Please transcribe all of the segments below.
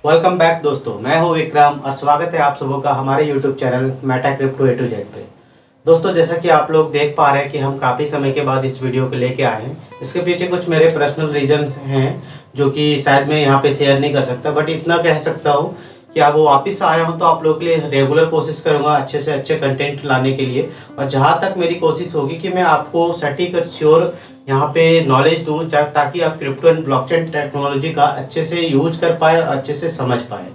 Welcome back दोस्तों, मैं हूं विक्रम और स्वागत है आप सबों का हमारे YouTube channel Meta crypto A to Z पे। दोस्तों, जैसा कि आप लोग देख पा रहे हैं कि हम काफ़ी समय के बाद इस वीडियो को लेके आए हैं। इसके पीछे कुछ मेरे पर्सनल रीजन हैं जो कि शायद मैं यहाँ पे शेयर नहीं कर सकता, बट इतना कह सकता हूँ कि अब वो वापस आया हूँ तो आप लोगों के लिए रेगुलर कोशिश करूँगा अच्छे से अच्छे कंटेंट लाने के लिए। और जहाँ तक मेरी कोशिश होगी कि मैं आपको सटीक और श्योर यहाँ पे नॉलेज दूँ ताकि आप क्रिप्टो एंड ब्लॉकचेन टेक्नोलॉजी का अच्छे से यूज कर पाए और अच्छे से समझ पाए।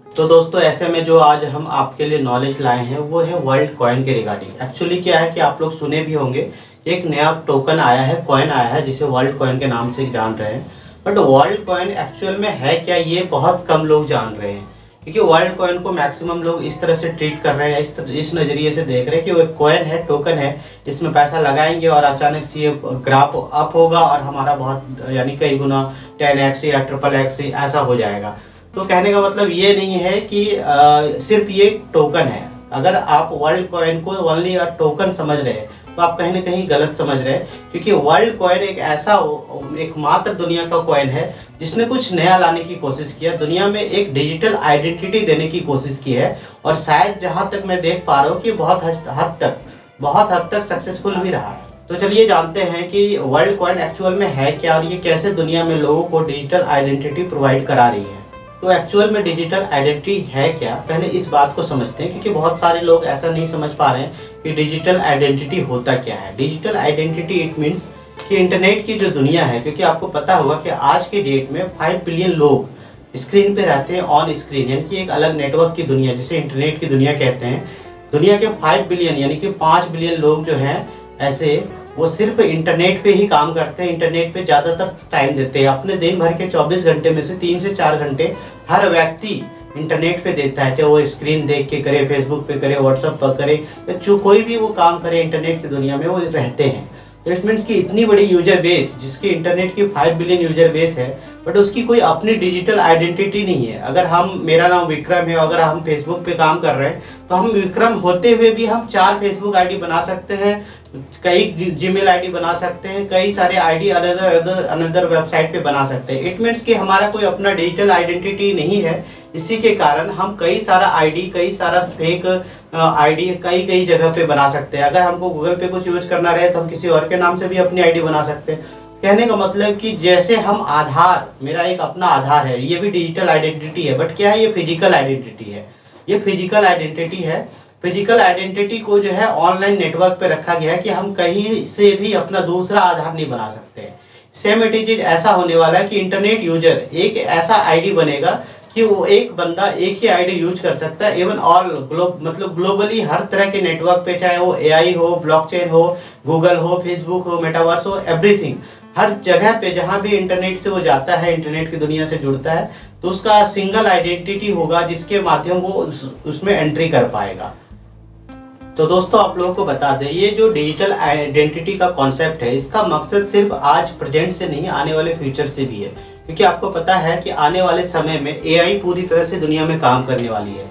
तो दोस्तों, ऐसे में जो आज हम आपके लिए नॉलेज लाए हैं वो है वर्ल्ड कॉइन के रिगार्डिंग। एक्चुअली क्या है कि आप लोग सुने भी होंगे, एक नया टोकन आया है, कॉइन आया है जिसे वर्ल्ड कॉइन के नाम से जान रहे हैं। बट वर्ल्ड कॉइन एक्चुअल में है क्या, ये बहुत कम लोग जान रहे हैं, क्योंकि वर्ल्ड कॉइन को मैक्सिमम लोग इस तरह से ट्रीट कर रहे हैं, इस नज़रिए से देख रहे हैं कि वो एक कॉइन है, टोकन है, इसमें पैसा लगाएंगे और अचानक से ये ग्राफ अप होगा और हमारा बहुत यानी कई गुना 10x या XXX ऐसा हो जाएगा। तो कहने का मतलब ये नहीं है कि सिर्फ ये टोकन है। अगर आप वर्ल्ड कॉइन को ओनली टोकन समझ रहे हैं तो आप कहीं ना कहीं गलत समझ रहे हैं, क्योंकि वर्ल्ड कॉइन एक ऐसा एकमात्र दुनिया का कॉइन है जिसने कुछ नया लाने की कोशिश किया, दुनिया में एक डिजिटल आइडेंटिटी देने की कोशिश की है। और शायद जहां तक मैं देख पा रहा हूँ कि बहुत हद तक सक्सेसफुल भी रहा है। तो चलिए जानते हैं कि वर्ल्ड कॉइन एक्चुअल में है क्या और ये कैसे दुनिया में लोगों को डिजिटल आइडेंटिटी प्रोवाइड करा रही है। तो एक्चुअल में डिजिटल आइडेंटिटी है क्या, पहले इस बात को समझते हैं, क्योंकि बहुत सारे लोग ऐसा नहीं समझ पा रहे हैं कि डिजिटल आइडेंटिटी होता क्या है। डिजिटल आइडेंटिटी इट मीन्स कि इंटरनेट की जो दुनिया है, क्योंकि आपको पता होगा कि आज की डेट में 5 बिलियन लोग स्क्रीन पे रहते हैं ऑन स्क्रीन, यानी कि एक अलग नेटवर्क की दुनिया जिसे इंटरनेट की दुनिया कहते हैं। दुनिया के 5 बिलियन यानी कि 5 बिलियन लोग जो हैं ऐसे, वो सिर्फ इंटरनेट पे ही काम करते हैं, इंटरनेट पे ज़्यादातर टाइम देते हैं। अपने दिन भर के 24 घंटे में से 3 से 4 घंटे हर व्यक्ति इंटरनेट पे देता है, चाहे वो स्क्रीन देख के करे, फेसबुक पे करे, व्हाट्सएप पर करे, जो कोई भी वो काम करे इंटरनेट की दुनिया में वो रहते हैं। तो इट मीन्स कि इतनी बड़ी यूजर बेस, जिसकी इंटरनेट की 5 बिलियन यूजर बेस है, बट उसकी कोई अपनी डिजिटल आइडेंटिटी नहीं है। अगर मेरा नाम विक्रम है, अगर हम फेसबुक पे काम कर रहे हैं तो हम विक्रम होते हुए भी हम 4 फेसबुक आईडी बना सकते हैं, कई जीमेल आईडी बना सकते हैं, कई सारे आईडी अनदर वेबसाइट पे बना सकते हैं। इट मीन्स कि हमारा कोई अपना डिजिटल आइडेंटिटी नहीं है। इसी के कारण हम कई सारा आईडी, कई सारा फेक आईडी कई जगह पे बना सकते हैं। अगर हमको गूगल पे कुछ यूज करना रहे तो हम किसी और के नाम से भी अपनी आईडी बना सकते हैं। कहने का मतलब कि जैसे हम आधार, मेरा एक अपना आधार है, ये भी डिजिटल आइडेंटिटी है, बट क्या है, ये फिजिकल आइडेंटिटी है। ये फिजिकल आइडेंटिटी है। फिजिकल आइडेंटिटी को जो है ऑनलाइन नेटवर्क पे रखा गया है कि हम कहीं से भी अपना दूसरा आधार नहीं बना सकते। सेम इट इज ऐसा होने वाला है कि इंटरनेट यूजर एक ऐसा आईडी बनेगा कि वो एक बंदा एक ही आईडी यूज कर सकता है, इवन ऑल मतलब ग्लोबली हर तरह के नेटवर्क पे, चाहे वो AI हो, ब्लॉकचेन हो, गूगल हो, फेसबुक हो, मेटावर्स हो, एवरीथिंग, हर जगह पे जहां भी इंटरनेट से वो जाता है, इंटरनेट की दुनिया से जुड़ता है, तो उसका सिंगल आइडेंटिटी होगा जिसके माध्यम वो उसमें एंट्री कर पाएगा। तो दोस्तों, आप लोगों को बता दें, ये जो डिजिटल आइडेंटिटी का कॉन्सेप्ट है, इसका मकसद सिर्फ आज प्रेजेंट से नहीं, आने वाले फ्यूचर से भी है। क्योंकि आपको पता है कि आने वाले समय में AI पूरी तरह से दुनिया में काम करने वाली है।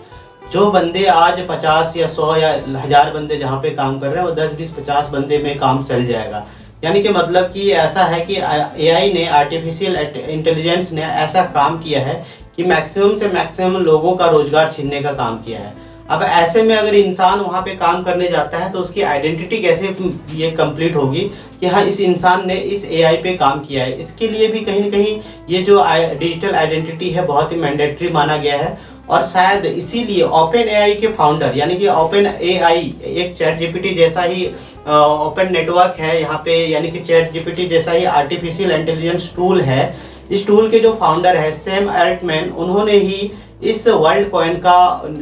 जो बंदे आज 50 या 100 या 1000 बंदे जहाँ पे काम कर रहे हैं, वो 10, 20, 50 बंदे में काम चल जाएगा। यानी कि मतलब कि ऐसा है कि AI ने, आर्टिफिशियल इंटेलिजेंस ने ऐसा काम किया है कि मैक्सिमम से मैक्सिमम लोगों का रोजगार छीनने का काम किया है। अब ऐसे में अगर इंसान वहाँ पे काम करने जाता है तो उसकी आइडेंटिटी कैसे ये कंप्लीट होगी कि हाँ, इस इंसान ने इस AI पे काम किया है। इसके लिए भी कहीं ना कहीं ये जो डिजिटल आइडेंटिटी है बहुत ही मैंडेटरी माना गया है। और शायद इसीलिए ओपन AI के फाउंडर, यानी कि ओपन AI एक ChatGPT जैसा ही ओपन नेटवर्क है यहाँ पे, यानी कि ChatGPT जैसा ही आर्टिफिशियल इंटेलिजेंस टूल है। इस टूल के जो फाउंडर है सैम अल्टमैन, उन्होंने ही इस वर्ल्ड कॉइन का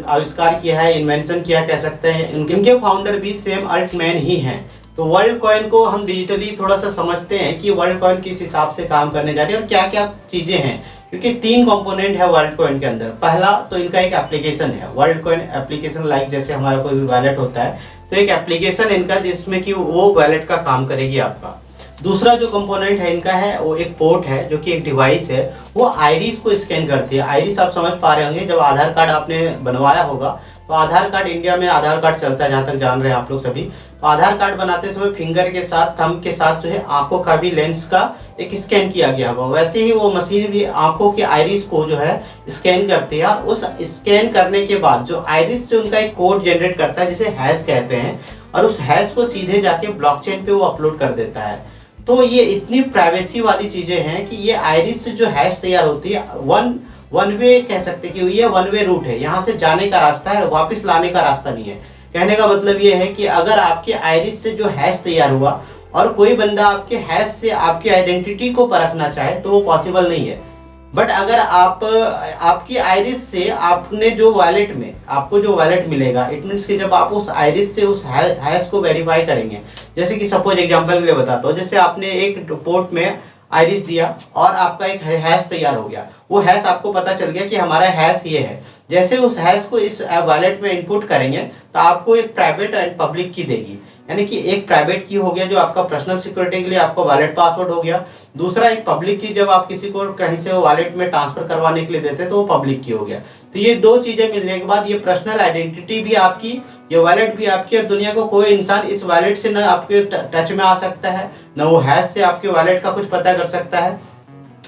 आविष्कार किया है, इन्वेंशन किया कह सकते हैं। इनके फाउंडर भी सैम अल्टमैन ही हैं। तो वर्ल्ड कॉइन को हम डिजिटली थोड़ा सा समझते हैं कि वर्ल्ड कॉइन किस हिसाब से काम करने जा रही है और क्या क्या चीजें हैं, क्योंकि 3 कंपोनेंट है वर्ल्ड कॉइन के अंदर। पहला तो इनका एक एप्लीकेशन है, वर्ल्ड कॉइन एप्लीकेशन, लाइक जैसे हमारा कोई भी वैलेट होता है तो एक एप्लीकेशन इनका जिसमें कि वो वैलेट का काम करेगी आपका। दूसरा जो कंपोनेंट है इनका है वो एक पोर्ट है, जो कि एक डिवाइस है, वो आइरिस को स्कैन करती है। आइरिस आप समझ पा रहे होंगे, जब आधार कार्ड आपने बनवाया होगा तो आधार कार्ड, इंडिया में आधार कार्ड चलता है जहाँ तक जान रहे हैं आप लोग सभी। तो आधार कार्ड बनाते समय फिंगर के साथ, थंब के साथ जो है आंखों का भी लेंस का एक स्कैन किया गया होगा। वैसे ही वो मशीन भी आंखों की आइरिस को जो है स्कैन करती है, और उस स्कैन करने के बाद जो आइरिस से उनका एक कोड जनरेट करता है जिसे हैश कहते हैं, और उस हैश को सीधे जाके ब्लॉकचेन पे वो अपलोड कर देता है। तो ये इतनी प्राइवेसी वाली चीजें हैं कि ये आइरिस से जो हैश तैयार होती है, वन वे कह सकते हैं कि ये वन वे रूट है, यहाँ से जाने का रास्ता है, वापस लाने का रास्ता नहीं है। कहने का मतलब ये है कि अगर आपके आइरिस से जो हैश तैयार हुआ और कोई बंदा आपके हैश से आपकी आइडेंटिटी को परखना चाहे तो वो पॉसिबल नहीं है। बट अगर आपकी आइरिस से आपने जो वॉलेट में आपको जो वॉलेट मिलेगा, इट मीन्स कि जब आप उस आइरिस से उस हैश को वेरीफाई करेंगे, जैसे कि सपोज एग्जांपल के लिए बताता हूँ, जैसे आपने एक पोर्ट में आइरिस दिया और आपका एक हैश तैयार हो गया, वो हैश आपको पता चल गया कि हमारा हैश ये है। जैसे उस हैश को इस वॉलेट में इनपुट करेंगे तो आपको एक प्राइवेट एंड पब्लिक की देगी, यानी कि एक प्राइवेट की हो गया जो आपका पर्सनल सिक्योरिटी के लिए आपका वॉलेट पासवर्ड हो गया, दूसरा एक पब्लिक की जब आप किसी को कहीं से वॉलेट में ट्रांसफर करवाने के लिए देते हैं तो वो पब्लिक की हो गया। तो ये दो चीजें मिलने के बाद ये पर्सनल आइडेंटिटी भी आपकी, ये वॉलेट भी आपकी, और दुनिया को कोई इंसान इस वॉलेट से ना आपके टच में आ सकता है, ना वो हैश से आपके वॉलेट का कुछ पता कर सकता है।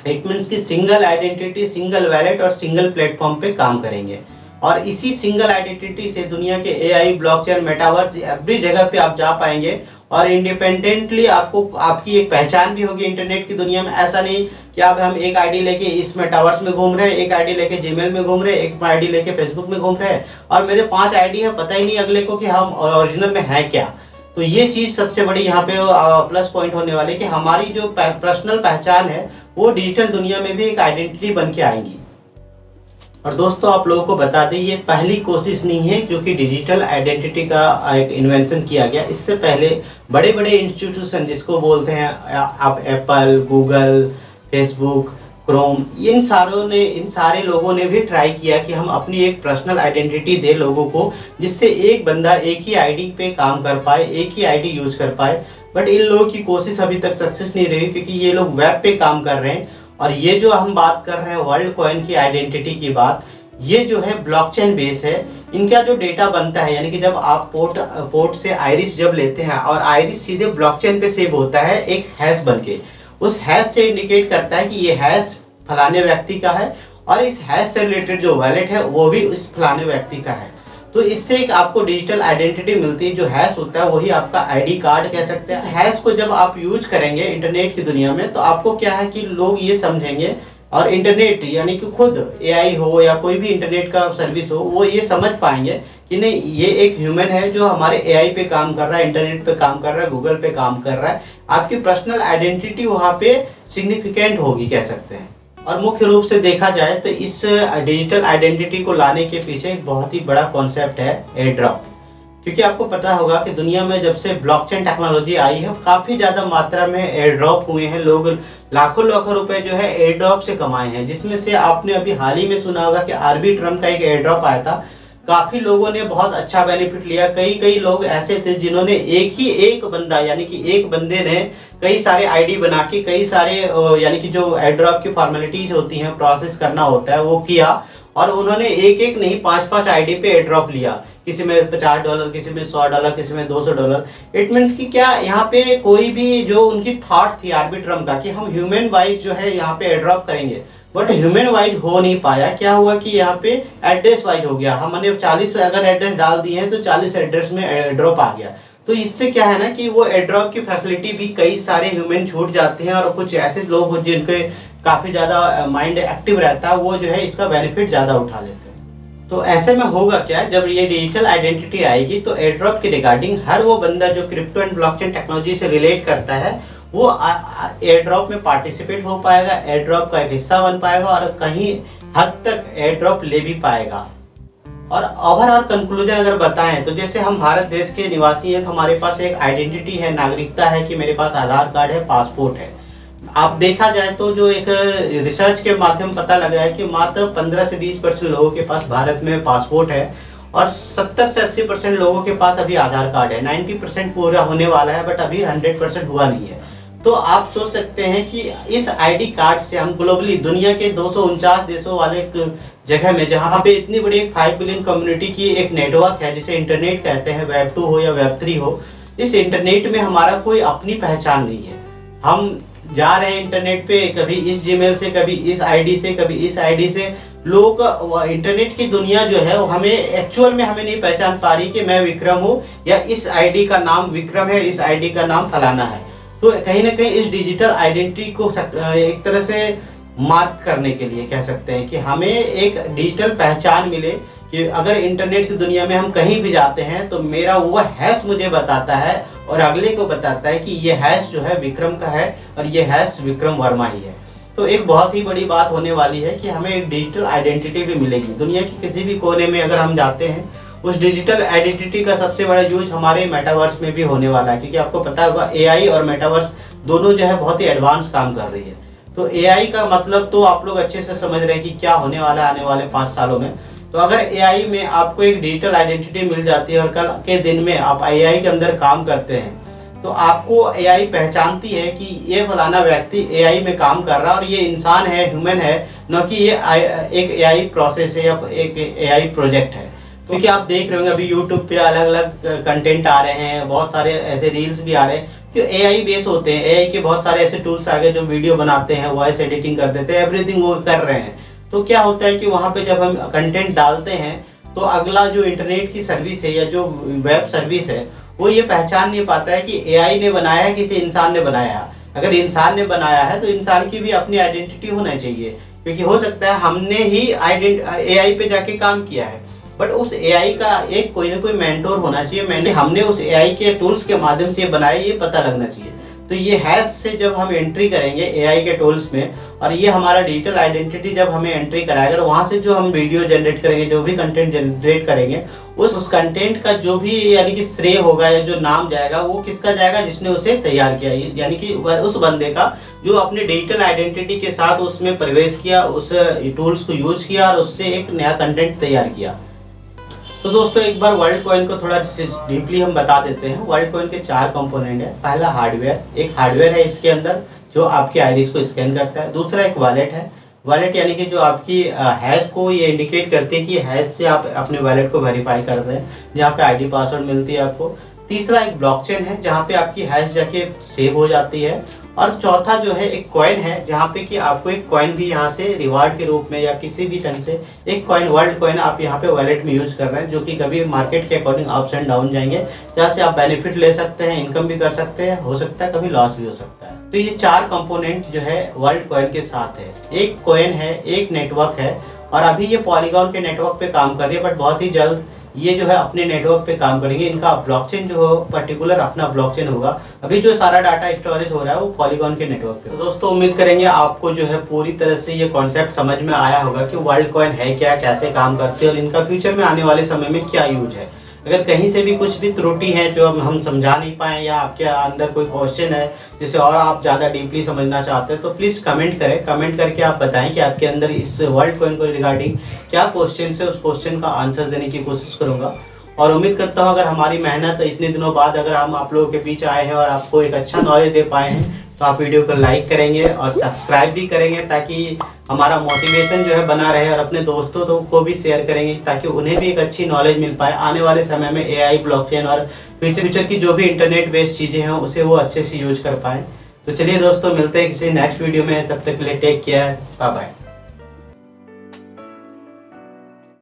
इट मीन्स की सिंगल आइडेंटिटी, सिंगल वॉलेट और सिंगल प्लेटफॉर्म पे काम करेंगे, और इसी सिंगल आइडेंटिटी से दुनिया के एआई, ब्लॉकचेन, मेटावर्स एवरी जगह पे आप जा पाएंगे, और इंडिपेंडेंटली आपको आपकी एक पहचान भी होगी इंटरनेट की दुनिया में। ऐसा नहीं कि अब हम एक आईडी लेके इस मेटावर्स में घूम रहे हैं, एक आईडी लेके जीमेल में घूम रहे हैं, एक आईडी लेके फेसबुक में घूम रहे हैं, और मेरे 5 आईडी है, पता ही नहीं अगले को कि हम ओरिजिनल में है क्या। तो ये चीज सबसे बड़ी यहाँ पे प्लस पॉइंट होने वाली है कि हमारी जो पर्सनल पहचान है वो डिजिटल दुनिया में भी एक आइडेंटिटी बन के आएंगी। और दोस्तों आप लोगों को बता दें, ये पहली कोशिश नहीं है जो कि डिजिटल आइडेंटिटी का एक इन्वेंशन किया गया। इससे पहले बड़े बड़े इंस्टीट्यूशन जिसको बोलते हैं आप एप्पल, गूगल, फेसबुक, क्रोम, इन सारे लोगों ने भी ट्राई किया कि हम अपनी एक पर्सनल आइडेंटिटी दे लोगों को, जिससे एक बंदा एक ही आईडी पे काम कर पाए, एक ही आईडी यूज कर पाए। बट इन लोगों की कोशिश अभी तक सक्सेस नहीं रही, क्योंकि ये लोग वेब पे काम कर रहे हैं। और ये जो हम बात कर रहे हैं वर्ल्ड कॉइन की आइडेंटिटी की बात, ये जो है ब्लॉकचेन बेस है। इनका जो डेटा बनता है, यानी कि जब आप पोर्ट से आइरिस जब लेते हैं और आइरिस सीधे ब्लॉकचेन पे सेव होता है एक हैश बनके, उस हैश से इंडिकेट करता है कि ये हैश फलाने व्यक्ति का है, और इस हैश से रिलेटेड जो वॉलेट है वो भी उस फलाने व्यक्ति का है। तो इससे एक आपको डिजिटल आइडेंटिटी मिलती है। जो हैश होता है वही आपका आईडी कार्ड कह सकते हैं। हैश को जब आप यूज करेंगे इंटरनेट की दुनिया में, तो आपको क्या है कि लोग ये समझेंगे, और इंटरनेट यानी कि खुद एआई हो या कोई भी इंटरनेट का सर्विस हो, वो ये समझ पाएंगे कि नहीं, ये एक ह्यूमन है जो हमारे एआई पे काम कर रहा है, इंटरनेट पे काम कर रहा है, गूगल पे काम कर रहा है। आपकी पर्सनल आइडेंटिटी वहाँ पे सिग्निफिकेंट होगी कह सकते हैं। और मुख्य रूप से देखा जाए तो इस डिजिटल आइडेंटिटी को लाने के पीछे एक बहुत ही बड़ा कॉन्सेप्ट है एयर ड्रॉप। क्योंकि आपको पता होगा कि दुनिया में जब से ब्लॉकचेन टेक्नोलॉजी आई है, काफ़ी ज़्यादा मात्रा में एयर ड्रॉप हुए हैं। लोग लाखों लाखों रुपए जो है एयर ड्रॉप से कमाए हैं, जिसमें से आपने अभी हाल ही में सुना होगा कि आरबी ट्रम्प का एक एयर ड्रॉप आया था। काफ़ी लोगों ने बहुत अच्छा बेनिफिट लिया। कई लोग ऐसे थे जिन्होंने एक बंदा, यानी कि एक बंदे ने कई सारे आईडी बना के कई सारे यानी कि जो एयर ड्रॉप की फॉर्मेलिटीज होती हैं, प्रोसेस करना होता है, वो किया, और उन्होंने एक नहीं 5 आईडी पे एयर ड्रॉप लिया। किसी में $50, किसी में $100, किसी में $200। इट मीन्स कि क्या यहाँ पे कोई भी जो उनकी थॉट थी आरबी ट्रम्प का कि हम ह्यूमन वाइज जो है यहाँ पे एयर ड्रॉप करेंगे, बट ह्यूमन वाइज हो नहीं पाया। क्या हुआ कि यहाँ पे एड्रेस वाइज हो गया। हमने 40 अगर एड्रेस डाल दिए हैं तो 40 एड्रेस में एयर ड्रॉप आ गया। तो इससे क्या है ना कि वो एयर ड्रॉप की फैसिलिटी भी कई सारे ह्यूमन छूट जाते हैं, और कुछ ऐसे लोग हो जिनके काफ़ी ज़्यादा माइंड एक्टिव रहता है, वो जो है इसका बेनिफिट ज़्यादा उठा लेते हैं। तो ऐसे में होगा क्या, जब ये डिजिटल आइडेंटिटी आएगी तो एयर ड्रॉप के रिगार्डिंग हर वो बंदा जो क्रिप्टो एंड ब्लॉकचेन टेक्नोलॉजी से रिलेट करता है, वो एयर ड्रॉप में पार्टिसिपेट हो पाएगा, एयर ड्रॉप का एक हिस्सा बन पाएगा, और कहीं हद तक एयर ड्रॉप ले भी पाएगा। और ओवरऑल कंक्लूजन अगर बताएं तो जैसे हम भारत देश के निवासी हैं तो हमारे पास एक आइडेंटिटी है, नागरिकता है कि मेरे पास आधार कार्ड है, पासपोर्ट है। आप देखा जाए तो जो एक रिसर्च के माध्यम पता लगा है कि मात्र 15 से 20% लोगों के पास भारत में पासपोर्ट है, और 70 से 80% लोगों के पास अभी आधार कार्ड है। 90% पूरा होने वाला है, बट अभी 100% हुआ नहीं है। तो आप सोच सकते हैं कि इस आईडी कार्ड से हम ग्लोबली दुनिया के 249 देशों वाले जगह में, जहाँ पे इतनी बड़ी एक 5 बिलियन कम्युनिटी की एक नेटवर्क है जिसे इंटरनेट कहते हैं, वेब 2 हो या वेब 3 हो, इस इंटरनेट में हमारा कोई अपनी पहचान नहीं है। हम जा रहे हैं इंटरनेट पे, कभी इस जीमेल से, कभी इस आईडी से, कभी इस आईडी से। लोग इंटरनेट की दुनिया जो है वो हमें एक्चुअल में हमें नहीं पहचान पा रही कि मैं विक्रम हूँ या इस आईडी का नाम विक्रम है, इस आईडी का नाम फलाना है। तो कहीं ना कहीं इस डिजिटल आइडेंटिटी को एक तरह से मार्क करने के लिए कह सकते हैं कि हमें एक डिजिटल पहचान मिले कि अगर इंटरनेट की दुनिया में हम कहीं भी जाते हैं तो मेरा वो हैश मुझे बताता है और अगले को बताता है कि ये हैश जो है विक्रम का है और ये हैश विक्रम वर्मा ही है। तो एक बहुत ही बड़ी बात होने वाली है कि हमें एक डिजिटल आइडेंटिटी भी मिलेगी। दुनिया के किसी भी कोने में अगर हम जाते हैं, उस डिजिटल आइडेंटिटी का सबसे बड़ा यूज हमारे मेटावर्स में भी होने वाला है, क्योंकि आपको पता होगा एआई और मेटावर्स दोनों जो है बहुत ही एडवांस काम कर रही है। तो एआई का मतलब तो आप लोग अच्छे से समझ रहे हैं कि क्या होने वाला है आने वाले 5 सालों में। तो अगर एआई में आपको एक डिजिटल आइडेंटिटी मिल जाती है और कल के दिन में आप एआई के अंदर काम करते हैं तो आपको एआई पहचानती है कि ये फलाना व्यक्ति एआई में काम कर रहा है और ये इंसान है, ह्यूमन है, न कि ये एक एआई प्रोसेस है या एक एआई प्रोजेक्ट है। क्योंकि आप देख रहे होंगे अभी यूट्यूब पे अलग अलग कंटेंट आ रहे हैं, बहुत सारे ऐसे रील्स भी आ रहे हैं जो एआई बेस होते हैं। एआई के बहुत सारे ऐसे टूल्स आ गए जो वीडियो बनाते हैं, वॉइस एडिटिंग कर देते हैं, एवरीथिंग वो कर रहे हैं। तो क्या होता है कि वहाँ पे जब हम कंटेंट डालते हैं तो अगला जो इंटरनेट की सर्विस है या जो वेब सर्विस है वो ये पहचान नहीं पाता है कि एआई ने बनाया है, किसी इंसान ने बनाया है। अगर इंसान ने बनाया है तो इंसान की भी अपनी आइडेंटिटी होना चाहिए, क्योंकि हो सकता है हमने ही एआई पे जाके काम किया है, बट उस एआई का एक कोई ना कोई मेंटोर होना चाहिए। हमने उस एआई के टूल्स के माध्यम से ये बनाया, ये पता लगना चाहिए। तो ये हैश से जब हम एंट्री करेंगे एआई के टूल्स में और ये हमारा डिजिटल आइडेंटिटी जब हमें एंट्री कराएगा, तो वहाँ से जो हम वीडियो जनरेट करेंगे, जो भी कंटेंट जनरेट करेंगे, उस कंटेंट का जो भी यानी कि श्रेय होगा या जो नाम जाएगा वो किसका जाएगा, जिसने उसे तैयार किया, यानी कि उस बंदे का जो अपने डिजिटल आइडेंटिटी के साथ उसमें प्रवेश किया, उस टूल्स को यूज किया और उससे एक नया कंटेंट तैयार किया। तो दोस्तों एक बार वर्ल्ड कॉइन को थोड़ा डीपली हम बता देते हैं। वर्ल्ड कॉइन के 4 कंपोनेंट है। पहला हार्डवेयर, एक हार्डवेयर है इसके अंदर जो आपकी आईरिस को स्कैन करता है। दूसरा एक वॉलेट है। वॉलेट यानी कि जो आपकी हैश को ये इंडिकेट करती है कि हैश से आप अपने वॉलेट को वेरीफाई कर रहे हैं, जहाँ पे आईडी पासवर्ड मिलती है आपको। तीसरा एक ब्लॉकचेन है जहाँ पे आपकी हैश जाके सेव हो जाती है। और चौथा जो है एक कॉइन है, जहाँ पे कि आपको एक कॉइन भी यहाँ से रिवार्ड के रूप में या किसी भी ढंग से एक कॉइन, वर्ल्ड कॉइन आप यहाँ पे वॉलेट में यूज कर रहे हैं, जो कि कभी मार्केट के अकॉर्डिंग अप्स एंड डाउन जाएंगे, जहाँ से आप बेनिफिट ले सकते हैं, इनकम भी कर सकते हैं, हो सकता है कभी लॉस भी हो सकता है। तो ये 4 कंपोनेंट जो है वर्ल्ड कॉइन के साथ है। एक कॉइन है, एक नेटवर्क है, और अभी ये पॉलीगॉन के नेटवर्क पे काम कर रही है, बट बहुत ही जल्द ये जो है अपने नेटवर्क पे काम करेंगे। इनका ब्लॉकचेन जो हो पर्टिकुलर अपना ब्लॉकचेन होगा। अभी जो सारा डाटा स्टोरेज हो रहा है वो पॉलीगॉन के नेटवर्क पे। तो दोस्तों उम्मीद करेंगे आपको जो है पूरी तरह से ये कॉन्सेप्ट समझ में आया होगा कि वर्ल्ड कॉइन है क्या, कैसे काम करते हैं और इनका फ्यूचर में आने वाले समय में क्या यूज है। अगर कहीं से भी कुछ भी त्रुटि है जो हम समझा नहीं पाए या आपके अंदर कोई क्वेश्चन है जिसे और आप ज़्यादा डीपली समझना चाहते हैं, तो प्लीज़ कमेंट करें। कमेंट करके आप बताएं कि आपके अंदर इस वर्ल्ड कॉइन को रिगार्डिंग क्या क्वेश्चन है, उस क्वेश्चन का आंसर देने की कोशिश करूँगा। और उम्मीद करता हूँ अगर हमारी मेहनत इतने दिनों बाद अगर हम आप लोगों के बीच आए हैं और आपको एक अच्छा नॉलेज दे पाए हैं, तो आप वीडियो को लाइक करेंगे और सब्सक्राइब भी करेंगे, ताकि हमारा मोटिवेशन जो है बना रहे, और अपने दोस्तों को भी शेयर करेंगे ताकि उन्हें भी एक अच्छी नॉलेज मिल पाए। आने वाले समय में एआई, ब्लॉकचेन और फ्यूचर की जो भी इंटरनेट बेस्ड चीज़ें हैं उसे वो अच्छे से यूज कर पाएँ। तो चलिए दोस्तों मिलते हैं किसी नेक्स्ट वीडियो में, तब तक के लिए टेक केयर, बाय बाय।